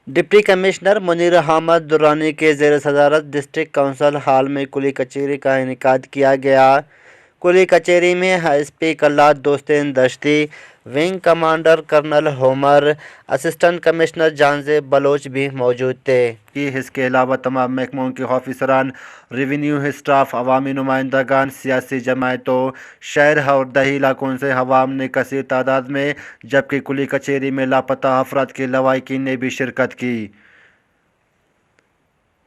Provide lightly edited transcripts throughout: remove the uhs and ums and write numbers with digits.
Deputy commissioner Munir Ahmad Durrani کے زیر صدارت ڈسٹرکٹ کونسل ہال میں کلی کچہری کا انعقاد کیا گیا۔ کلی کچہری میں S P Kalat Dostain Dashti, wing commander colonel Homer, assistant commissioner Jahanzeb Baloch بھی موجود تھے۔ اس کے علاوہ تمام محکموں کے آفیسران، ریونیو اسٹاف، عوامی نمائندگان، سیاسی جماعتوں، شہر اور دیہی علاقوں سے عوام نے کثیر تعداد میں، جبکہ کلی کچہری میں لاپتہ افراد کے لواحقین نے بھی شرکت کی۔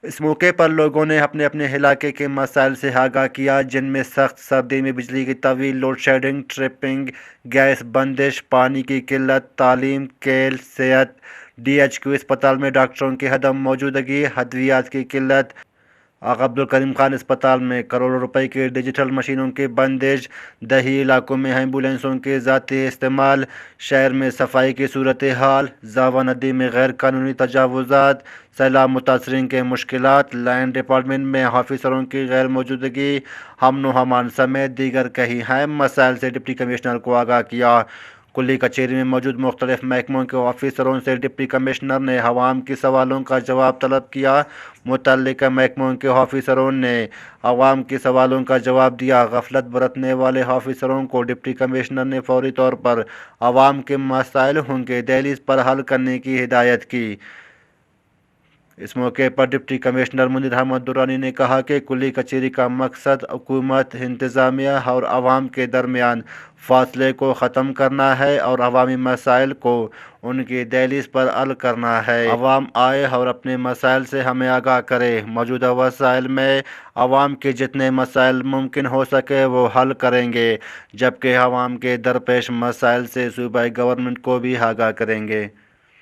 اس موقع پر لوگوں نے اپنے اپنے علاقے کے مسائل سے آگاہ کیا، جن میں سخت سردی میں بجلی کی طویل لوڈ شیڈنگ، ٹرپنگ، گیس بندش، پانی کی قلت، تعلیم، کھیل، صحت، ڈی ایچ کیو اسپتال میں ڈاکٹروں کی عدم موجودگی، ادویات کی قلت، آغا عبدالکریم خان اسپتال میں کروڑوں روپے کی ڈیجیٹل مشینوں کی بندش، دیہی علاقوں میں ایمبولینسوں کے ذاتی استعمال، شہر میں صفائی کی صورتحال، زاوا ندی میں غیر قانونی تجاوزات، سیلاب متاثرین کے مشکلات، لائن ڈپارٹمنٹ میں آفیسروں کی غیر موجودگی، امن و امان سمیت دیگر کئی اہم مسائل سے ڈپٹی کمشنر کو آگاہ کیا۔ کلی کچہری میں موجود مختلف محکموں کے آفیسروں سے ڈپٹی کمشنر نے عوام کے سوالوں کا جواب طلب کیا۔ متعلقہ محکموں کے آفیسروں نے عوام کے سوالوں کا جواب دیا۔ غفلت برتنے والے آفیسروں کو ڈپٹی کمشنر نے فوری طور پر عوام کے مسائل ان کے دہلیز پر حل کرنے کی ہدایت کی۔ اس موقع پر ڈپٹی کمشنر منیر احمد درانی نے کہا کہ کلی کچہری کا مقصد حکومت، انتظامیہ اور عوام کے درمیان فاصلے کو ختم کرنا ہے اور عوامی مسائل کو ان کی دہلیز پر حل کرنا ہے۔ عوام آئے اور اپنے مسائل سے ہمیں آگاہ کرے۔ موجودہ وسائل میں عوام کے جتنے مسائل ممکن ہو سکے وہ حل کریں گے، جبکہ عوام کے درپیش مسائل سے صوبائی گورنمنٹ کو بھی آگاہ کریں گے۔